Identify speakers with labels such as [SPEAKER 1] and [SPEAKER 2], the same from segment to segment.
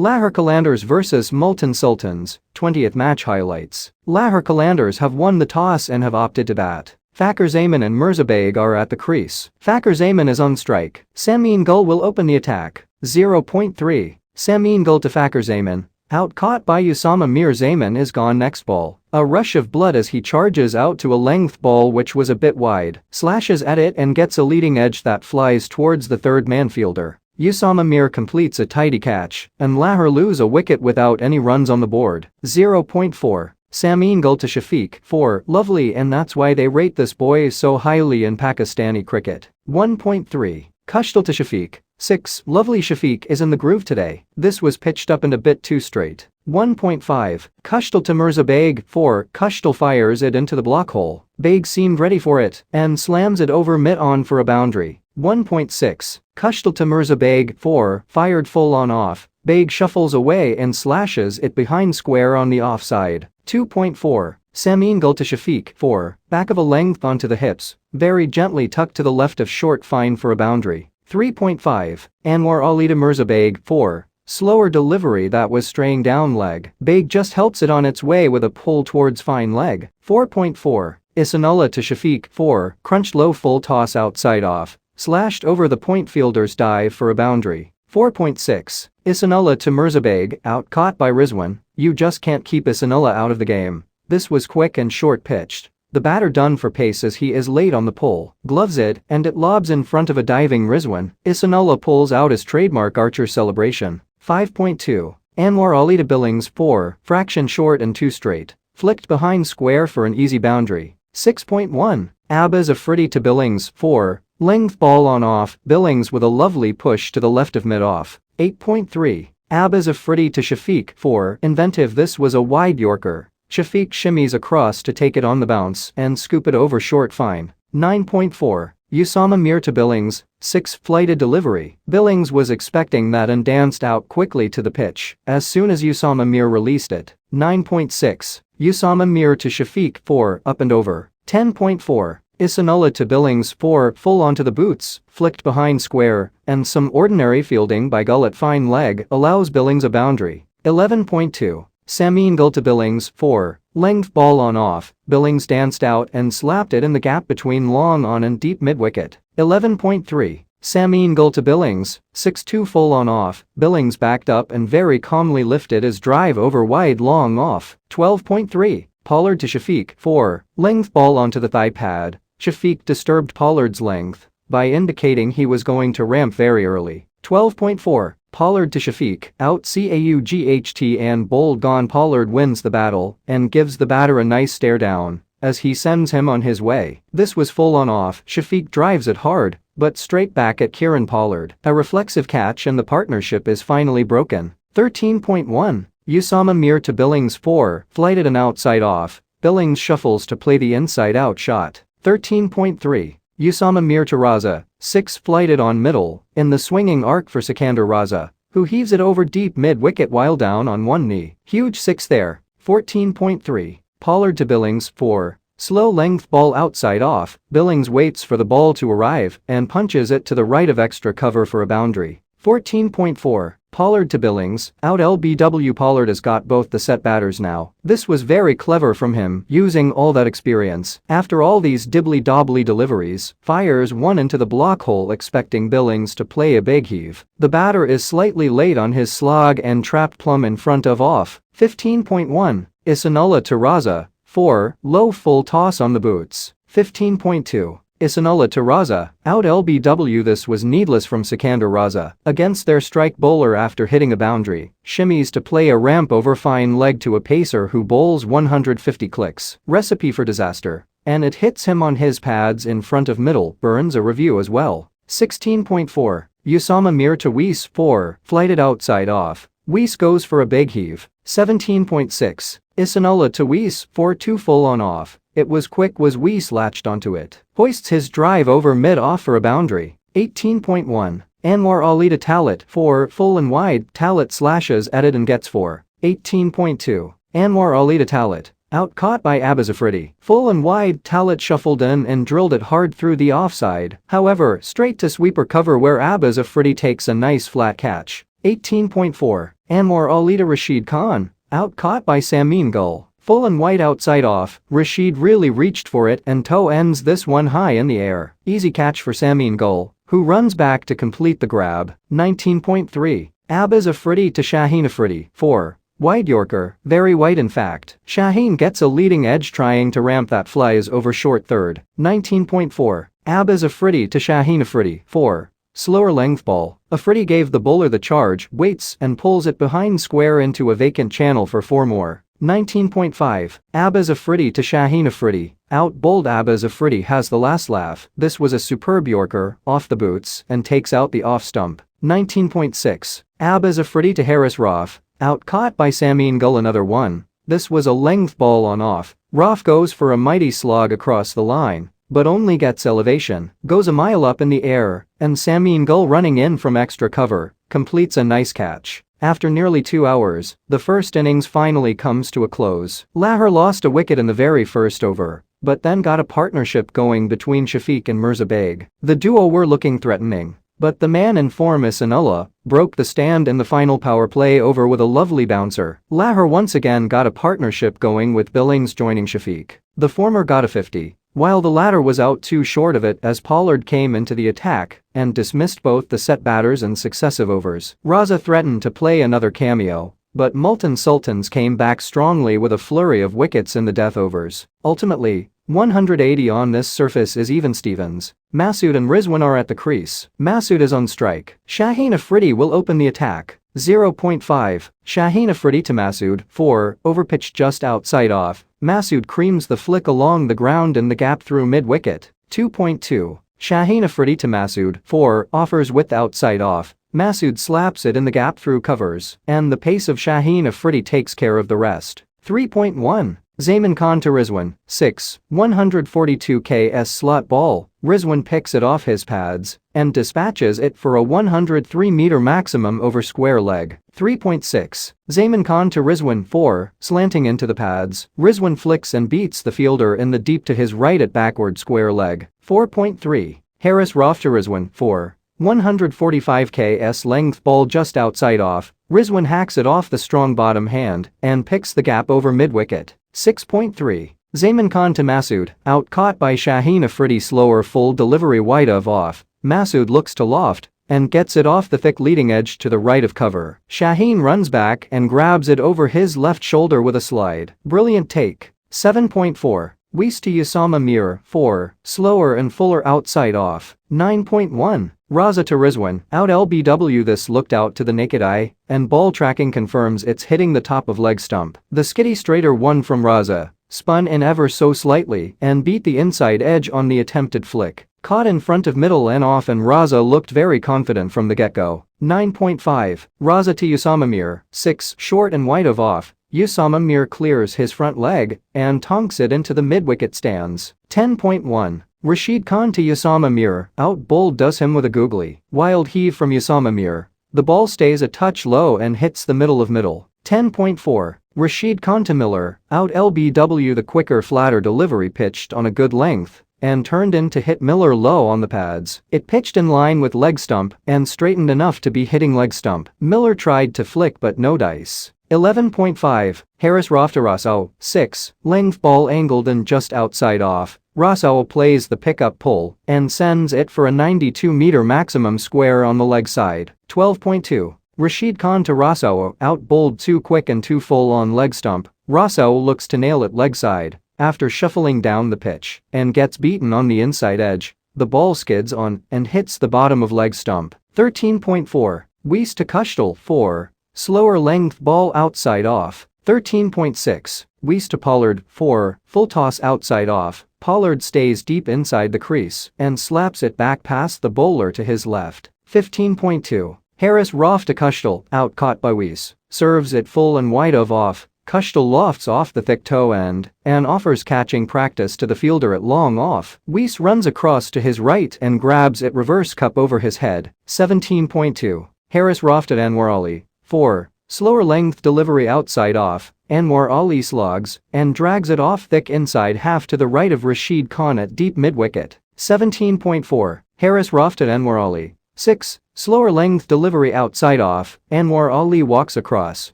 [SPEAKER 1] Lahore Qalandars vs Multan Sultans, 20th match highlights. Lahore Qalandars have won the toss and have opted to bat. Fakhar Zaman and Mirza Beg are at the crease. Fakhar Zaman is on strike. Samin Gul will open the attack. 0.3. Samin Gul to Fakhar Zaman. Out caught by Usama Mir. Zaman is gone next ball. A rush of blood as he charges out to a length ball which was a bit wide, slashes at it and gets a leading edge that flies towards the third man fielder. Usama Mir completes a tidy catch, and Lahore lose a wicket without any runs on the board. 0.4. Samin Gul to Shafiq. 4. Lovely, and that's why they rate this boy so highly in Pakistani cricket. 1.3. Kushtal to Shafiq. 6. Lovely, Shafiq is in the groove today. This was pitched up and a bit too straight. 1.5. Kushtal to Mirza Beg. 4. Kushtal fires it into the block hole. Beg seemed ready for it and slams it over mid-on for a boundary. 1.6. Kushtal to Mirza Beg. 4. Fired full on off. Beg shuffles away and slashes it behind square on the offside. 2.4. Samin Gul to Shafiq. 4. Back of a length onto the hips, very gently tucked to the left of short fine for a boundary. 3.5. Anwar Ali to Mirza Beg. 4. Slower delivery that was straying down leg. Beg just helps it on its way with a pull towards fine leg. 4.4. Isanullah to Shafiq. 4. Crunched low full toss outside off, slashed over the point fielder's dive for a boundary. 4.6. Isanullah to Mirza Beg. Out caught by Rizwan. You just can't keep Isanullah out of the game. This was quick and short pitched. The batter done for pace as he is late on the pull, gloves it, and it lobs in front of a diving Rizwan. Isanullah pulls out his trademark archer celebration. 5.2. Anwar Ali to Billings. 4. Fraction short and too straight, flicked behind square for an easy boundary. 6.1. Abbas Afridi to Billings. 4. Length ball on off, Billings with a lovely push to the left of mid-off. 8.3. Abbas Afridi to Shafiq. 4. Inventive, this was a wide Yorker. Shafiq shimmies across to take it on the bounce and scoop it over short fine. 9.4. Usama Mir to Billings. 6. Flighted delivery. Billings was expecting that and danced out quickly to the pitch as soon as Usama Mir released it. 9.6. Usama Mir to Shafiq. 4. Up and over. 10.4. Isanullah to Billings. 4. Full onto the boots, flicked behind square, and some ordinary fielding by Gul at fine leg allows Billings a boundary. 11.2. Samin Gul to Billings. 4. Length ball on off, Billings danced out and slapped it in the gap between long on and deep mid-wicket. 11.3. Samin Gul to Billings. 6. Full on off, Billings backed up and very calmly lifted his drive over wide long off. 12.3. Pollard to Shafiq. 4. Length ball onto the thigh pad. Shafiq disturbed Pollard's length by indicating he was going to ramp very early. 12.4. Pollard to Shafiq. Out CAUGHT and bowled gone. Pollard wins the battle and gives the batter a nice stare down as he sends him on his way. This was full on off. Shafiq drives it hard, but straight back at Kieran Pollard. A reflexive catch and the partnership is finally broken. 13.1. Usama Mir to Billings. 4. Flighted an outside off. Billings shuffles to play the inside out shot. 13.3. Usama Mir to Raza. 6. Flighted on middle, in the swinging arc for Sikandar Raza, who heaves it over deep mid-wicket while down on one knee. Huge 6 there. 14.3. Pollard to Billings. 4. Slow length ball outside off, Billings waits for the ball to arrive and punches it to the right of extra cover for a boundary. 14.4. Pollard to Billings. Out LBW. Pollard has got both the set batters now. This was very clever from him, using all that experience. After all these dibbly-dobbly deliveries, fires one into the block hole expecting Billings to play a big heave. The batter is slightly late on his slog and trapped plumb in front of off. 15.1. Isanullah to Raza. 4. Low full toss on the boots. 15.2. Isanullah to Raza. Out LBW. This was needless from Sikandar Raza against their strike bowler after hitting a boundary. Shimmies to play a ramp over fine leg to a pacer who bowls 150 clicks. Recipe for disaster. And it hits him on his pads in front of middle. Burns a review as well. 16.4. Usama Mir to Weiss. 4. Flighted outside off. Weiss goes for a big heave. 17.6. Isanullah to Weiss. 4. Full on off. It was quick was Weiss latched onto it. Hoists his drive over mid-off for a boundary. 18.1. Anwar Ali to Talit. 4. Full and wide, Talit slashes at it and gets 4. 18.2. Anwar Ali to Talit. Out caught by Abbas Afridi. Full and wide, Talit shuffled in and drilled it hard through the offside. However, straight to sweeper cover where Abbas Afridi takes a nice flat catch. 18.4. Anwar Ali to Rashid Khan, out caught by Samin Gul. Full and wide outside off, Rashid really reached for it and toe ends this one high in the air. Easy catch for Samin Gul, who runs back to complete the grab. 19.3. Abaz Afridi to Shaheen Afridi. 4. Wide Yorker, very wide in fact. Shaheen gets a leading edge trying to ramp that flies over short third. 19.4. Abaz Afridi to Shaheen Afridi. 4. Slower length ball. Afridi gave the bowler the charge, waits and pulls it behind square into a vacant channel for 4 more. 19.5. Abaz Afridi to Shaheen Afridi. Out-bowled Abaz Afridi has the last laugh. This was a superb Yorker, off the boots, and takes out the off stump. 19.6. Abaz Afridi to Haris Rauf. Out caught by Samin Gul another one. This was a length ball on off. Rauf goes for a mighty slog across the line, but only gets elevation, goes a mile up in the air, and Samin Gul running in from extra cover, completes a nice catch. After nearly 2 hours, the first innings finally comes to a close. Lahore lost a wicket in the very first over, but then got a partnership going between Shafiq and Mirza Beg. The duo were looking threatening, but the man in form Ihsanullah broke the stand in the final power play over with a lovely bouncer. Lahore once again got a partnership going with Billings joining Shafiq. The former got a 50, while the latter was out too short of it as Pollard came into the attack and dismissed both the set batters and successive overs. Raza threatened to play another cameo, but Multan Sultans came back strongly with a flurry of wickets in the death overs. Ultimately, 180 on this surface is even Stevens. Masood and Rizwan are at the crease. Masood is on strike. Shaheen Afridi will open the attack. 0.5. Shaheen Afridi to Masood. 4. Overpitched just outside off. Masood creams the flick along the ground in the gap through mid-wicket. 2.2. Shaheen Afridi to Masood. 4. Offers width outside off. Masood slaps it in the gap through covers, and the pace of Shaheen Afridi takes care of the rest. 3.1. Zaman Khan to Rizwan. 6. 142 k's slot ball. Rizwan picks it off his pads and dispatches it for a 103-meter maximum over square leg. 3.6. Zaman Khan to Rizwan. 4. Slanting into the pads. Rizwan flicks and beats the fielder in the deep to his right at backward square leg. 4.3. Haris Rauf to Rizwan. 4. 145 k's length ball just outside off. Rizwan hacks it off the strong bottom hand and picks the gap over mid-wicket. 6.3. Zaman Khan to Masood, out caught by Shaheen Afridi slower full delivery wide of off. Masood looks to loft and gets it off the thick leading edge to the right of cover. Shaheen runs back and grabs it over his left shoulder with a slide. Brilliant take. 7.4. Weist to Usama Mir. 4. Slower and fuller outside off. 9.1. Raza to Rizwan, out LBW. This looked out to the naked eye, and ball tracking confirms it's hitting the top of leg stump. The skitty straighter one from Raza spun in ever so slightly and beat the inside edge on the attempted flick. Caught in front of middle and off, and Raza looked very confident from the get-go. 9.5. Raza to Usama Mir. 6. Short and wide of off. Usama Mir clears his front leg and tonks it into the mid-wicket stands. 10.1. Rashid Khan to Usama Mir, out-bowled does him with a googly, wild heave from Usama Mir. The ball stays a touch low and hits the middle of middle. 10.4. Rashid Khan to Miller, out LBW. The quicker flatter delivery pitched on a good length and turned in to hit Miller low on the pads. It pitched in line with leg stump and straightened enough to be hitting leg stump. Miller tried to flick but no dice. 11.5. Haris Rauf to Rasow. 6. Length ball angled and just outside off. Rasow plays the pickup pull and sends it for a 92-meter maximum square on the leg side. 12.2. Rashid Khan to Rasow, out-bowled too quick and too full on leg stump. Rasow looks to nail it leg side after shuffling down the pitch and gets beaten on the inside edge. The ball skids on and hits the bottom of leg stump. 13.4. Weist to Kushtal. 4. Slower length ball outside off. 13.6. Weist to Pollard. 4. Full toss outside off. Pollard stays deep inside the crease and slaps it back past the bowler to his left. 15.2. Haris Rauf to Kushtal, out caught by Weist. Serves it full and wide of off. Kushtal lofts off the thick toe end and offers catching practice to the fielder at long off. Weist runs across to his right and grabs it reverse cup over his head. 17.2. Haris Rauf to Anwar Ali. 4. Slower length delivery outside off. Anwar Ali slogs and drags it off thick inside half to the right of Rashid Khan at deep mid-wicket. 17.4. Haris Rauf to Anwar Ali. 6. Slower length delivery outside off, Anwar Ali walks across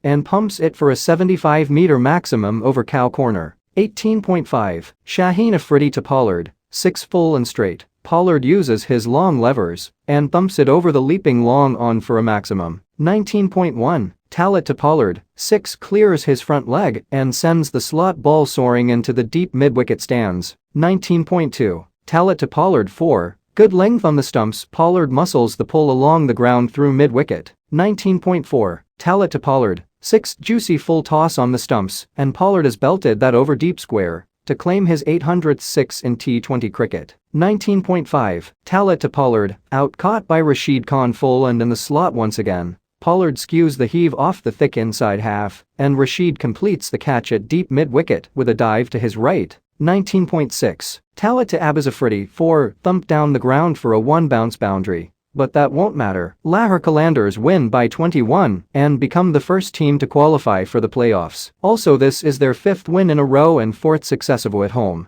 [SPEAKER 1] and pumps it for a 75-meter maximum over cow corner. 18.5. Shaheen Afridi to Pollard, 6 full and straight. Pollard uses his long levers and thumps it over the leaping long on for a maximum. 19.1. Talat to Pollard, 6 clears his front leg and sends the slot ball soaring into the deep mid-wicket stands. 19.2. Talat to Pollard 4. Good length on the stumps, Pollard muscles the pull along the ground through mid-wicket. 19.4. Talat to Pollard, 6 juicy full toss on the stumps and Pollard has belted that over deep square to claim his 800th 6 in T20 cricket. 19.5. Talat to Pollard, out caught by Rashid Khan full and in the slot once again. Pollard skews the heave off the thick inside half and Rashid completes the catch at deep mid-wicket with a dive to his right. 19.6. Talat to Abaz Afridi 4. Thumped down the ground for a 1-bounce boundary. But that won't matter. Lahore Qalandars win by 21 and become the first team to qualify for the playoffs. Also, this is their 5th win in a row and 4th successive at home.